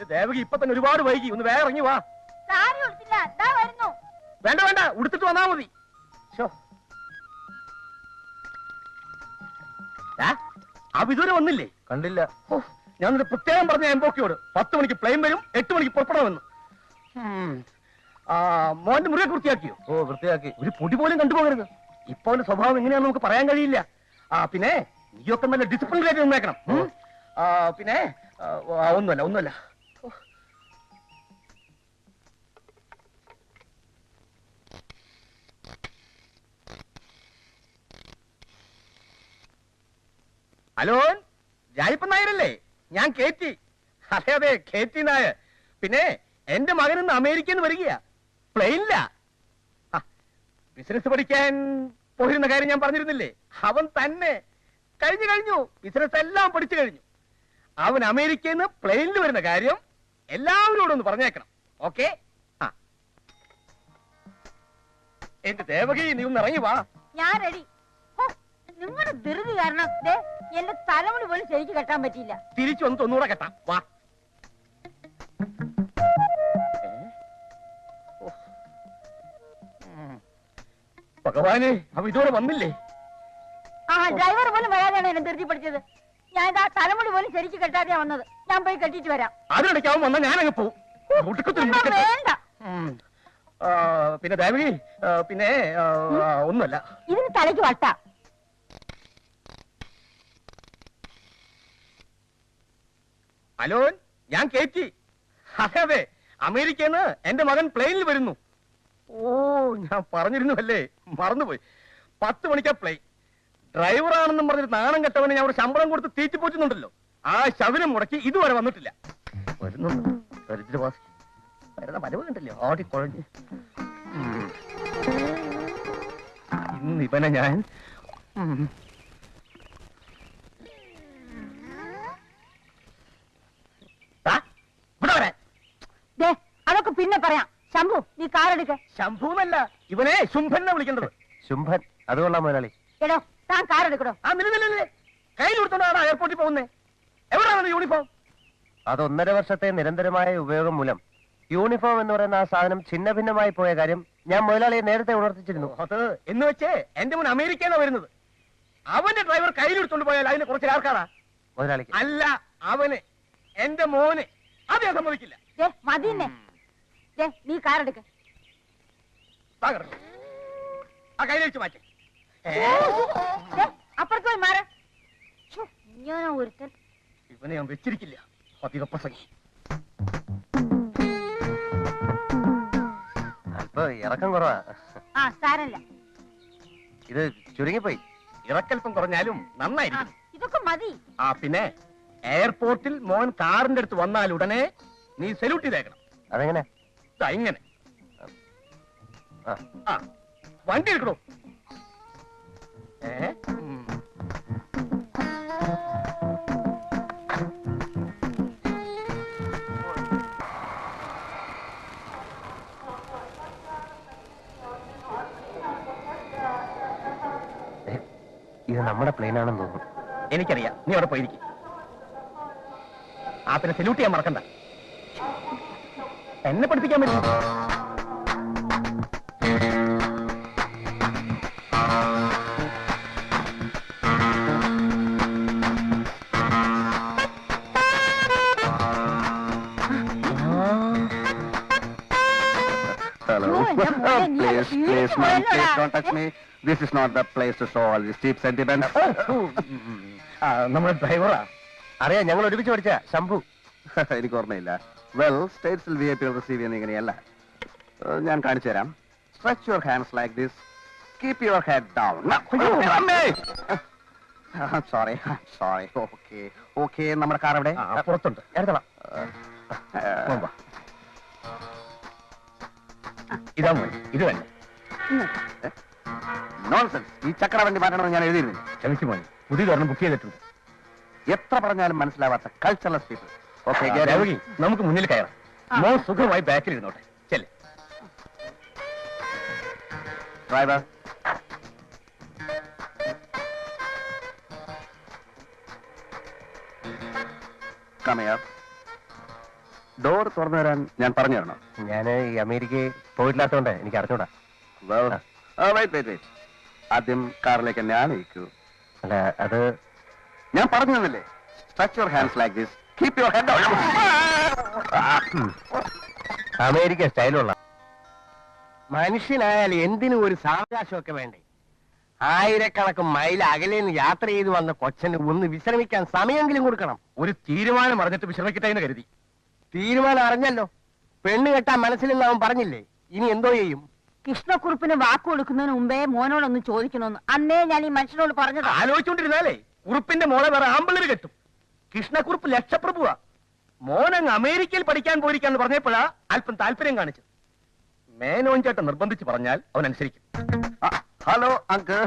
എന്റെ ദേവകി ഇപ്പൊ തന്നെ ഒരുപാട് വൈകി, ഒന്ന് വേറെ ഇറങ്ങി വാ. വേണ്ട വേണ്ട, ഉടുത്തിട്ട് വന്നാ മതി. ഇതുവരെ വന്നില്ലേ? കണ്ടില്ല. ഞാൻ പ്രത്യേകം പറഞ്ഞ എംബോക്കിയോട് 10 മണിക്ക് പ്ലെയിൻ വരും, 8 മണിക്ക് പുറപ്പെടാമെന്ന്. മോന്റെ മുറിയൊക്കെ വൃത്തിയാക്കിയോ? ഓ, വൃത്തിയാക്കി. ഒരു പൊടി പോലും കണ്ടുപോകരുത്. ഇപ്പൊ അവന്റെ സ്വഭാവം എങ്ങനെയാണെന്ന് നമുക്ക് പറയാൻ കഴിയില്ല. പിന്നെ നീയൊക്കെ നല്ല ഡിസിപ്ലിനിലേക്ക് നിന്നേക്കണം. പിന്നെ ഒന്നുമല്ല. ഹലോ, ജായിപ്പൻ നായരല്ലേ? ഞാൻ കേറ്റി. അതെ, കേറ്റി നായർ. പിന്നെ എന്റെ മകൻ ഇന്ന് അമേരിക്കയിൽ നിന്ന് വരികയാ, പ്ലെയിനില്ല. ബിസിനസ് പഠിക്കാൻ പോയിരുന്ന കാര്യം ഞാൻ പറഞ്ഞിരുന്നില്ലേ? അവൻ തന്നെ കഴിഞ്ഞു. ബിസിനസ് എല്ലാം പഠിച്ചു കഴിഞ്ഞു. അവൻ അമേരിക്കയിൽ നിന്ന് പ്ലെയിനിൽ വരുന്ന കാര്യം എല്ലാവരോടും ഒന്ന് പറഞ്ഞേക്കണം. ഓക്കെ? എന്റെ ദേവകി, നീ ഒന്ന് ഇറങ്ങി വാ. ഞാൻ റെഡി. നിങ്ങളുടെ ധൃതി കാരണം എന്റെ തലമുടി പോലും ശരിക്ക് കെട്ടാൻ പറ്റിയില്ല. തിരിച്ചു വന്ന് ഒന്നുകൂടെ കെട്ടാം. വാ. ഭഗവാനെ, അവ ഇതോടെ വന്നില്ലേ? ഡ്രൈവർ പോലും വരാതെയാണ് എന്നെ ധൃതി പഠിച്ചത്. ഞാൻ ഇതാ തലമുടി പോലും ശരിക്ക് കെട്ടാതെയാ വന്നത്. ഞാൻ പോയി കെട്ടിട്ട് വരാം. അതിനിടയ്ക്കാവും വന്നാൽ ഞാനങ്ങ് പോവും. വേണ്ട. പിന്നെ ദേവകി, പിന്നെ ഒന്നുമല്ല, ഇതിന് തലയ്ക്ക് വട്ട. ഹലോ, ഞാൻ കേറ്റി. അതെ, അമേരിക്കയിൽ നിന്ന് എന്റെ മകൻ പ്ലെയിനിൽ വരുന്നു. ഓ, ഞാൻ പറഞ്ഞിരുന്നു അല്ലേ, മറന്നുപോയി. 10 മണിക്കാ പ്ലെയിൻ. ഡ്രൈവറാണെന്നും പറഞ്ഞിട്ട് നാണം കെട്ടവനെ ഞാൻ ഒരു ശമ്പളം കൊടുത്ത് തീറ്റിപ്പോറ്റുന്നുണ്ടല്ലോ. ആ ശവനം മുടക്കി ഇതുവരെ വന്നിട്ടില്ല. വരുന്നുണ്ട് ദരിദ്രവാസി. വരുന്ന വരവ് കണ്ടില്ലേ, ഓടിക്കുഴഞ്ഞ്. ഇന്ന് ഇവനെ ഞാൻ അതൊക്കെ പിന്നെ പറയാം. ശംഭു, നീ കാറെടുക്ക. ശംഭുവല്ല, ഇവനെ ശുംഭനെ വിളിക്കേണ്ടത്. ശുംഭൻ, അത് കൊള്ളാം മുതലാളി. എടോ, താൻ കാറെടുക്കടോ. കയ്യിൽ കൊടുത്തോണ്ടാണ് എയർപോർട്ടിൽ പോകുന്നേ. എവിടെയാണ് യൂണിഫോം? അത് 1.5 വർഷത്തെ നിരന്തരമായ ഉപയോഗം മൂലം യൂണിഫോം എന്ന് പറയുന്ന ആ സാധനം ഛിന്ന ഭിന്നമായി പോയ കാര്യം ഞാൻ മുതലാളിയെ നേരത്തെ ഉണർത്തിച്ചിരുന്നു. അത് എന്ന് വെച്ച് എന്റെ മുൻ അമേരിക്കയിലാണ് വരുന്നത്. അവന്റെ ഡ്രൈവർ കയ്യിലെടുത്തോണ്ട് പോയാൽ അതിനെ കുറച്ച് ആർക്കാടാ? മുതലാളിക്ക് അല്ല, അവന്, എന്റെ മോന്. അത് ഞാൻ സമ്മതിക്കില്ല. മതിന്നെ, നീ കാറെടുക്ക. ആ കയ്യിൽ വെച്ച് മാറ്റി. അപ്പുറത്ത് പോയി മാറ. ഞാനാ ഒരുത്തൻ. ഇവനെ ഞാൻ വെച്ചിരിക്കില്ല. അധിക പ്രസംഗി. അല്പം ഇറക്കം കുറവാ. സാരല്ല. ഇത് ചുരുങ്ങിപ്പോയി. ഇറക്കൽപ്പം കുറഞ്ഞാലും നന്നായിരിക്കും. ഇതൊക്കെ മതി. പിന്നെ എയർപോർട്ടിൽ മോൻ കാറിന്റെ അടുത്ത് വന്നാൽ ഉടനെ നീ സല്യൂട്ട് ചെയ്തേക്കണം. അതെങ്ങനെ? ഇങ്ങനെ. വണ്ടി എടുക്കണോ? ഇത് നമ്മുടെ പ്ലെയിനാണെന്ന് തോന്നുന്നു. എനിക്കറിയാം, നീ അവിടെ പോയിരിക്കും. പിന്നെ സല്യൂട്ട് ചെയ്യാൻ മറക്കണ്ട. എന്നെ പഠിപ്പിക്കാൻ പറ്റും. Hello. Please, ma'am, please don't touch me. This is not the place to show all these cheap sentiments. നമ്മുടെ ഡ്രൈവറാ. അറിയാം, ഞങ്ങൾ ഒരുമിച്ച് പഠിച്ച ശംഭു. എനിക്ക് ഓർമ്മയില്ല. വെൽ, സ്റ്റേറ്റ്സിൽ VIP റിസീവ് ചെയ്യുന്ന ഇങ്ങനെയല്ല. ഞാൻ കാണിച്ചു തരാം. Stretch your hands like this. Keep your head down. Sorry. Okay. നമ്മുടെ കാർ എവിടെ? പുറത്തുണ്ട്. എടുത്തോളാം. ഇതാ മോനെ, ഇത് വേണ്ട. നോൺസെൻസ്. ഈ ചക്ര വണ്ടി മാറ്റണമെന്ന് ഞാൻ എഴുതിയിരുന്നു. ക്ഷമിച്ചു മോനെ, പുതിയതൊരെണ്ണം ബുക്ക് ചെയ്തിട്ടുണ്ട്. എത്ര പറഞ്ഞാലും മനസ്സിലാവാത്ത കൾച്ചറൽ പീപ്പിൾ. ഓക്കെ, നമുക്ക് മുന്നിൽ കയറാം. മോ സുഖമായി ബാക്കിൽ ഇരുന്നോട്ടെ. ചെല്ല്. Driver, come here. ഡോർ തുറന്നു തരാൻ ഞാൻ പറഞ്ഞു തരണോ? ഞാൻ ഈ അമേരിക്കയിൽ പോയിട്ടില്ലാത്തോണ്ട് എനിക്ക് അറിഞ്ഞൂടാ. വെയിറ്റ്. ആദ്യം കാറിലേക്ക് എന്നെ ആനയിക്കൂ. അല്ല അത് ഞാൻ പറഞ്ഞു തന്നില്ലേ, stretch your hands like this, keep your head. America സ്റ്റൈലുള്ള മനുഷ്യനായാൽ എന്തിനും ഒരു സാവകാശമൊക്കെ വേണ്ടേ? ആയിരക്കണക്കിന് മൈൽ അകലേന്ന് യാത്ര ചെയ്ത് വന്ന കൊച്ചന് ഒന്ന് വിശ്രമിക്കാൻ സമയമെങ്കിലും കൊടുക്കണം. ഒരു തീരുമാനം അറിഞ്ഞിട്ട് വിശ്രമിക്കട്ടെ എന്ന് കരുതി. തീരുമാനം അറിഞ്ഞല്ലോ. പെണ്ണ് കെട്ടാൻ മനസ്സിലെന്ന് അവൻ പറഞ്ഞില്ലേ, ഇനി എന്തോ ചെയ്യും? കൃഷ്ണക്കുറുപ്പിന് വാക്ക് കൊടുക്കുന്നതിന് മുമ്പേ മോനോടൊന്ന് ചോദിക്കണമെന്ന് അന്നേ ഞാൻ ഈ മനുഷ്യനോട് പറഞ്ഞത്. ആലോചിച്ചോണ്ടിരുന്നാലേ കുറുപ്പിന്റെ മോളെ വേറെ ആമ്പിള്ളേര് കെട്ടും. കൃഷ്ണക്കുറുപ്പ് ലക്ഷപ്രഭുവാ. മോനങ്ങ് അമേരിക്കയിൽ പഠിക്കാൻ പോയിരിക്കാന്ന് പറഞ്ഞപ്പോഴാ അല്പം താല്പര്യം കാണിച്ചത്. മേനോൻ ചേട്ടൻ നിർബന്ധിച്ച് പറഞ്ഞാൽ അവൻ അനുസരിക്കും. ഹലോ അങ്കിൾ,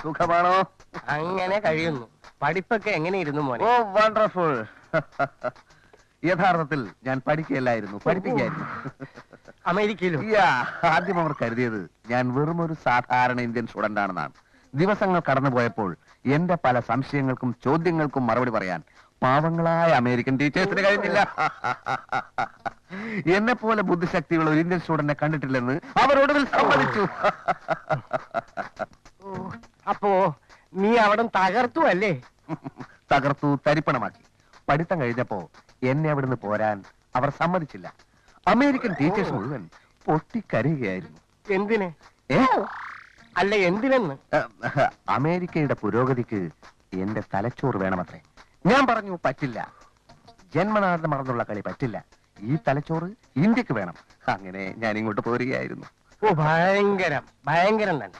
സുഖമാണോ? അങ്ങനെ കഴിയുന്നു. പഠിപ്പൊക്കെ എങ്ങനെയിരുന്നു മോനെ? ഓ വണ്ടർഫുൾ. യഥാർത്ഥത്തിൽ ഞാൻ പഠിക്കുകയല്ലായിരുന്നു, പഠിപ്പിക്കായിരുന്നു. അമേരിക്കയിലും ആദ്യം അവർ കരുതിയത് ഞാൻ വെറും ഒരു സാധാരണ ഇന്ത്യൻ സ്റ്റുഡന്റ് ആണെന്നാണ്. ദിവസങ്ങൾ കടന്നുപോയപ്പോൾ എന്റെ പല സംശയങ്ങൾക്കും ചോദ്യങ്ങൾക്കും മറുപടി പറയാൻ പാവങ്ങളായ അമേരിക്കൻ ടീച്ചേഴ്സിന് കഴിഞ്ഞില്ല. എന്നെ പോലെ ബുദ്ധിശക്തിയുള്ള ഒരു ഇന്ത്യൻ സ്റ്റുഡന്റിനെ കണ്ടിട്ടില്ലെന്ന് അവരോടൊരു സമ്മതിച്ചു. അപ്പോ നീ അവിടെ തകർത്തു അല്ലേ? തകർത്തു, തരിപ്പണമാക്കി. പഠിത്തം കഴിഞ്ഞപ്പോ എന്നെ അവിടുന്ന് പോരാൻ അവർ സമ്മതിച്ചില്ല. അമേരിക്കൻ ടീച്ചേഴ്സ് മുഴുവൻ പൊട്ടിക്കരയുകയായിരുന്നു. എന്തിന്? അല്ല എന്തിനെന്ന്? അമേരിക്കയുടെ പുരോഗതിക്ക് എന്റെ തലച്ചോറ് വേണമത്രേ. ഞാൻ പറഞ്ഞു പറ്റില്ല, ജന്മനാഥം മറന്നുള്ള കളി പറ്റില്ല, ഈ തലച്ചോറ് ഇന്ത്യക്ക് വേണം. അങ്ങനെ ഞാൻ ഇങ്ങോട്ട് പോരുകയായിരുന്നു. ഓ ഭയങ്കരം, ഭയങ്കരം തന്നെ.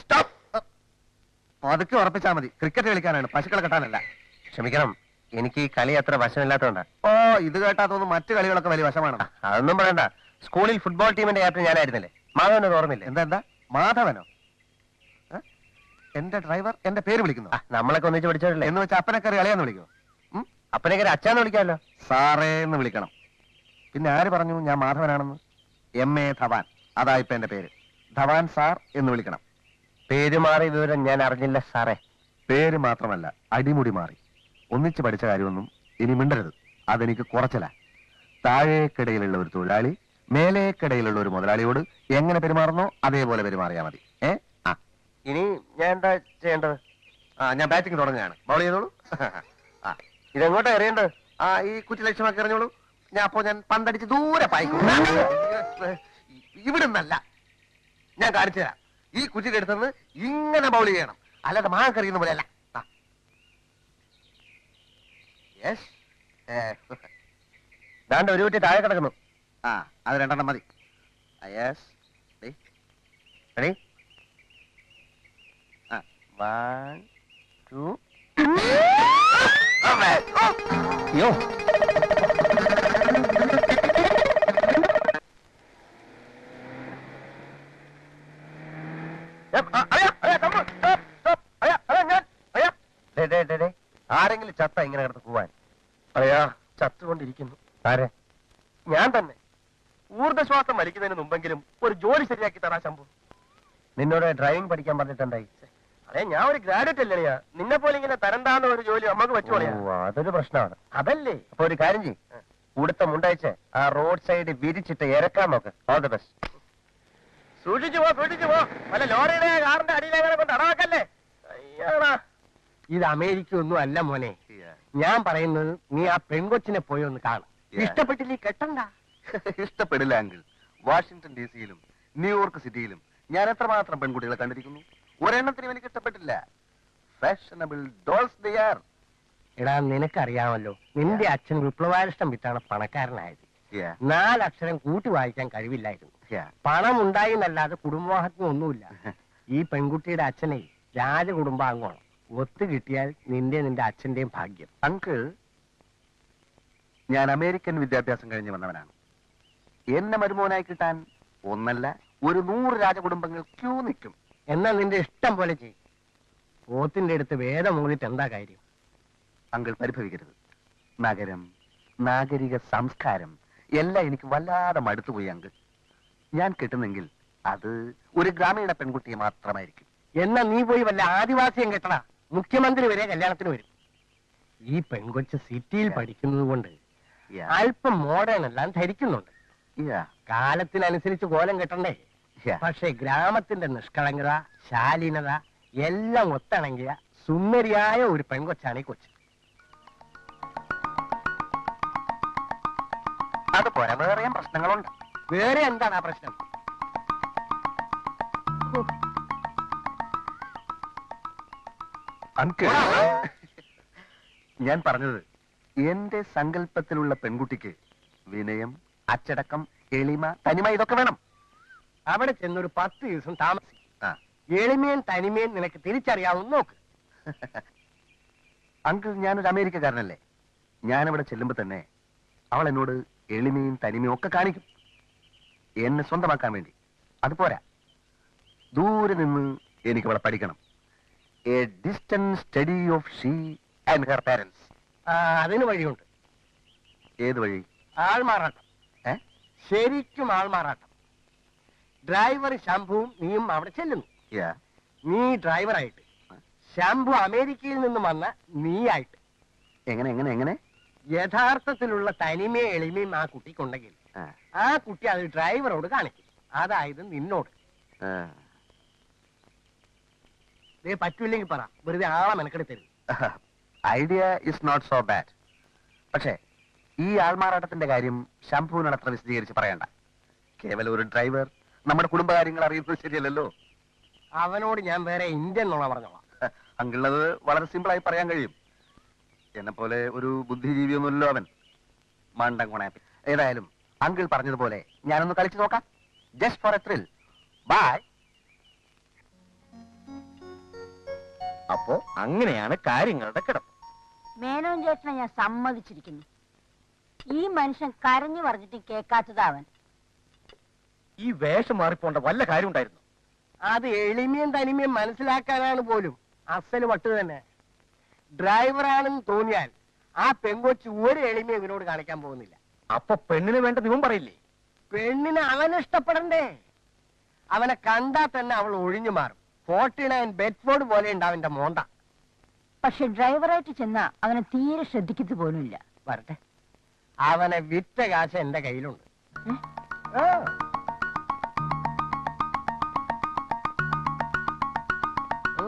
സ്റ്റോപ്പ്. അതൊക്കെ ഉറപ്പിച്ചാൽ മതി. ക്രിക്കറ്റ് കളിക്കാനാണ്, പശുക്കളെ കെട്ടാനല്ല. ക്ഷമിക്കണം, എനിക്ക് ഈ കളി അത്ര വശമില്ലാത്തോണ്ടാ. ഓ ഇത് കേട്ടാത്തൊന്നും മറ്റു കളികളൊക്കെ വലിയ വശമാണ്. അതൊന്നും പറയണ്ട. സ്കൂളിൽ ഫുട്ബോൾ ടീമിന്റെ ക്യാപ്റ്റൻ ഞാനായിരുന്നില്ലേ? മാധവന് ഓർമ്മയില്ലേ? എന്താ മാധവനോ? എന്റെ ഡ്രൈവർ എന്റെ പേര് വിളിക്കുന്നു. നമ്മളൊക്കെ ഒന്നിച്ച് പഠിച്ചവരല്ലേ? എന്ന് വെച്ചാൽ അപ്പനെ കയറി അളിയാന്ന് വിളിക്കോ? അപ്പനെ കയറി അച്ഛാന്ന് വിളിക്കാമല്ലോ. സാറേ എന്ന് വിളിക്കണം. പിന്നെ ആര് പറഞ്ഞു ഞാൻ മാധവനാണെന്ന്? MA ധവാൻ, അതാ ഇപ്പൊ എന്റെ പേര്. ധവാൻ സാർ എന്ന് വിളിക്കണം. പേര് മാറിയ വിവരം ഞാൻ അറിഞ്ഞില്ല സാറേ. പേര് മാത്രമല്ല, അടിമുടി മാറി. ഒന്നിച്ച് പഠിച്ച കാര്യമൊന്നും ഇനി മിണ്ടരുത്. അതെനിക്ക് കുറച്ചില്ല. താഴേക്കിടയിലുള്ള ഒരു തൊഴിലാളി മേലേക്കിടയിലുള്ള ഒരു മുതലാളിയോട് എങ്ങനെ പെരുമാറുന്നോ അതേപോലെ പെരുമാറിയാ മതി. ഇനി ഞാൻ എന്താ ചെയ്യേണ്ടത്? ഞാൻ ബാറ്റിംഗ് തുടങ്ങുകയാണ്. ബൗൾ ചെയ്തോളൂ. ഇതെങ്ങോട്ടാ എറിയേണ്ടത്? ഈ കുറ്റി ലക്ഷ്യമാക്കി എറിഞ്ഞോളൂ. ഞാൻ പന്തടിച്ച് ദൂരെ പായിക്കും. ഇവിടുന്നല്ല, ഞാൻ കാണിച്ചു തരാം. ഈ കുറ്റിയുടെ അടുത്തുനിന്ന് ഇങ്ങനെ ബൗൾ ചെയ്യണം, അല്ലാതെ മാങ്ങക്കറിയുന്ന പോലെയല്ല. ദാണ്ട് ഒരു കുറ്റി താഴെ കിടക്കുന്നു. അത് രണ്ടെണ്ണം മതി. റെഡി? 1 2. അയ്യോ, ആരെങ്കിലും ചത്ത ഇങ്ങനെ കിടന്ന് പോവാൻ? അയ്യാ, ചത്തുകൊണ്ടിരിക്കുന്നു. ആരെ? ഞാൻ തന്നെ. ഊർജ്ജശ്വാസം വലിക്കുന്നതിന് മുമ്പെങ്കിലും ഒരു ജോലി ശരിയാക്കി തരാ ശംഭു. നിന്നോട് ഡ്രൈവിംഗ് പഠിക്കാൻ പറഞ്ഞിട്ടുണ്ടായി. അതെ, ഞാൻ ഒരു ഗ്രാജുവേറ്റ് അല്ലേ. നിന്നെ പോലെ ഇങ്ങനെ തരണ്ടാന്ന ഒരു ജോലി നമുക്ക് വെച്ചോളിയാ. അതൊരു പ്രശ്നമാണ്. അതല്ലേ. അപ്പൊ ഒരു കാര്യം ചെയ്യും, ഉടുത്ത മുണ്ടയച്ച് ആ റോഡ് സൈഡ് വിരിച്ചിട്ട് ഇറക്കാൻ നോക്ക്. All the best. സൂക്ഷിച്ചു പോ. വല്ല ലോറിയുടെ കാറിന്റെ അടിയിലേക്കാനെ കൊണ്ട് അടവാക്കല്ലേ. അയ്യാടാ, ഇത് അമേരിക്ക ഒന്നും അല്ല മോനെ. ഞാൻ പറയുന്നത് നീ ആ പെൺകൊച്ചിനെ പോയി ഒന്ന് കാണും. ഇഷ്ടപ്പെട്ടില്ലേ കെട്ടണ്ട. ഇഷ്ടപ്പെടില്ല അങ്കിൾ. വാഷിംഗ്ടൺ DC-യിലും ന്യൂയോർക്ക് സിറ്റിയിലും ഞാൻ എത്രമാത്രം പെൺകുട്ടികളെ കണ്ടിരിക്കുന്നു. ഒരെണ്ണത്തിനും എനിക്ക് ഇഷ്ടപ്പെട്ടില്ല. Fashionable dolls they are. എടാ, നിനക്കറിയാമല്ലോ, നിന്റെ അച്ഛൻ വിപ്ലവാരിഷ്ടം വിറ്റാണ് പണക്കാരനായത്. 4 അക്ഷരം കൂട്ടി വായിക്കാൻ കഴിവില്ലായിരുന്നു. പണം ഉണ്ടായി എന്നല്ലാതെ കുടുംബമാഹത്മ്യം ഒന്നുമില്ല. ഈ പെൺകുട്ടിയുടെ അച്ഛനെ രാജകുടുംബാംഗമാണ്. ഒത്തു കിട്ടിയാൽ നിന്റെ അച്ഛന്റെയും ഭാഗ്യം. അങ്കിൾ, ഞാൻ അമേരിക്കൻ വിദ്യാഭ്യാസം കഴിഞ്ഞ് വന്നവനാണ്. എന്നെ മരുമോനായി കിട്ടാൻ ഒന്നല്ല, ഒരു 100 രാജകുടുംബങ്ങൾ ക്യൂ നിൽക്കും. എന്നാൽ നിന്റെ ഇഷ്ടം പോലെ ചെയ്യും. പോത്തിന്റെ അടുത്ത് വേദം മൂന്നിട്ട് എന്താ കാര്യം? അങ്കിൾ പരിഭവിക്കരുത്. നഗരം, നാഗരിക സംസ്കാരം എല്ലാം എനിക്ക് വല്ലാതെ മടുത്തുപോയി അങ്കിൾ. ഞാൻ കിട്ടുന്നെങ്കിൽ അത് ഒരു ഗ്രാമീണ പെൺകുട്ടിയെ മാത്രമായിരിക്കും. എന്നാ നീ പോയി വല്ല ആദിവാസിയും കെട്ടടാ. മുഖ്യമന്ത്രി വരെ കല്യാണത്തിന് വരും. ഈ പെൺകൊച്ച് സിറ്റിയിൽ പഠിക്കുന്നത് കൊണ്ട് Yeah. അല്പം മോഡേൺ എല്ലാം ധരിക്കുന്നുണ്ട്. Yeah. കാലത്തിനനുസരിച്ച് കോലം കെട്ടണ്ടേ? Yeah. പക്ഷെ ഗ്രാമത്തിന്റെ നിഷ്കളങ്കത, ശാലീനത എല്ലാം ഒത്തിണങ്ങിയ സുന്ദരിയായ ഒരു പെൺകൊച്ചാണ് ഈ കൊച്ച്. അതുപോലെ വേറെയും പ്രശ്നങ്ങളുണ്ട്. വേറെ എന്താണ് ആ പ്രശ്നം? അങ്കിൾ, ഞാൻ പറഞ്ഞത് എന്റെ സങ്കല്പത്തിലുള്ള പെൺകുട്ടിക്ക് വിനയം, അച്ചടക്കം, എളിമ, തനിമ ഇതൊക്കെ വേണം. അവിടെ ചെന്നൊരു 10 ദിവസം താമസിക്കും. ആ. എളിമയും തനിമയും നിനക്ക് തിരിച്ചറിയാവുന്ന നോക്ക്. അങ്കിൾ, ഞാനൊരു അമേരിക്കക്കാരനല്ലേ? ഞാനിവിടെ ചെല്ലുമ്പോ തന്നെ അവൾ എന്നോട് എളിമയും തനിമയും ഒക്കെ കാണിക്കും, എന്നെ സ്വന്തമാക്കാൻ വേണ്ടി. അതുപോരാ, ദൂരെ നിന്ന് എനിക്ക് അവളെ പഠിക്കണം. A distant study of she and her parents. അതിന് വഴിയുണ്ട്. ഏത് വഴി? ആൾമാറാട്ടം. ഏ? ശരിക്കും ആൾമാറാട്ടം. ഡ്രൈവർ ശംഭുവും നീയും അവിടെ ചെല്ലുന്നു. Yeah. നീ ഡ്രൈവറായിട്ട്, ശംഭു അമേരിക്കയിൽ നിന്നും വന്ന നീയായിട്ട്. എങ്ങനെ എങ്ങനെ എങ്ങനെ? യഥാർത്ഥത്തിലുള്ള തനിമയും എളിമയും ആ കുട്ടിക്കുണ്ടെങ്കിൽ ആ. ആ കുട്ടി അത് ഡ്രൈവറോട് കാണിക്കും. അതായത് നിന്നോട്. ആ. പറ്റൂല്ലെങ്കിൽ പറ, വെറുതെ ആളെ മെനക്കെടുത്ത് തരും. Idea is not so bad. പക്ഷേ ഈ ആൾമാറാട്ടത്തിന്റെ കാര്യം ശംഭുവിനോട് അത്ര വിശദീകരിച്ച് പറയണ്ട. കേവലം ഒരു ഡ്രൈവർ നമ്മുടെ കുടുംബകാര്യങ്ങൾ അറിയുന്നത് ശരിയല്ലല്ലോ. അവനോട് ഞാൻ വേറെ ഇന്ത്യൻ നുണ പറഞ്ഞോളാം. അങ്കിളത് വളരെ സിമ്പിളായി പറയാൻ കഴിയും. എന്നെ പോലെ ഒരു ബുദ്ധിജീവിയൊന്നുമല്ലോ അവൻ. മണ്ടൻ കൊണാപ്പി. ഏതായാലും അങ്കിൾ പറഞ്ഞതുപോലെ ഞാനൊന്ന് കളിച്ചു നോക്കാം. Just for a thrill. Bye. അപ്പോ അങ്ങനെയാണ് കാര്യങ്ങളുടെ കിടപ്പ്. മേനോൻ ചേട്ടനെ ഞാൻ സമ്മതിച്ചിരിക്കുന്നു. ഈ മനുഷ്യൻ കരഞ്ഞു പറഞ്ഞിട്ട് കേൾക്കാത്തതാവൻ. ഈ വേഷം മാറിപ്പോണ്ട വല്ല കാര്യം ഉണ്ടായിരുന്നു? അത് എളിമയും തനിമയും മനസ്സിലാക്കാനാണ് പോലും അസല് വട്ട് തന്നെ. ഡ്രൈവറാണെന്ന് തോന്നിയാൽ ആ പെങ്കൊച്ച് ഒരു എളിമയും ഇവനോട് കാണിക്കാൻ പോകുന്നില്ല. അപ്പൊ പെണ്ണിന് വേണ്ട നിവൻ പറയില്ലേ? പെണ്ണിനെ അവന് ഇഷ്ടപ്പെടണ്ടേ? അവനെ കണ്ടാ തന്നെ അവൾ ഒഴിഞ്ഞു മാറും. 49 ബെഡ്ഫോർഡ് പോലെ ഉണ്ട് അവന്റെ മോന്ത. പക്ഷെ ഡ്രൈവറായിട്ട് ചെന്നാ അവനെ തീരെ ശ്രദ്ധിക്കത്തു പോലുമില്ല. വരട്ടെ, അവനെ വിറ്റ കാശ് എന്റെ കയ്യിലുണ്ട്. ആ. ഓ,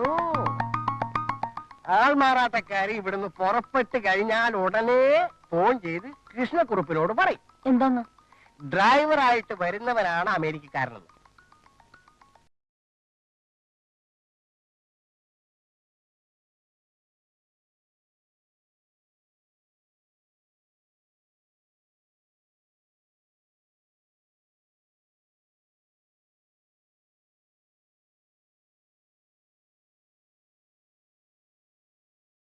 ആൾമാറാട്ടക്കാരി ഇവിടുന്ന് പുറപ്പെട്ട് കഴിഞ്ഞാൽ ഉടനെ ഫോൺ ചെയ്ത് കൃഷ്ണക്കുറുപ്പിനോട് പറയും. എന്താന്ന്? ഡ്രൈവറായിട്ട് വരുന്നവനാണ് അമേരിക്കക്കാരനെന്ന്.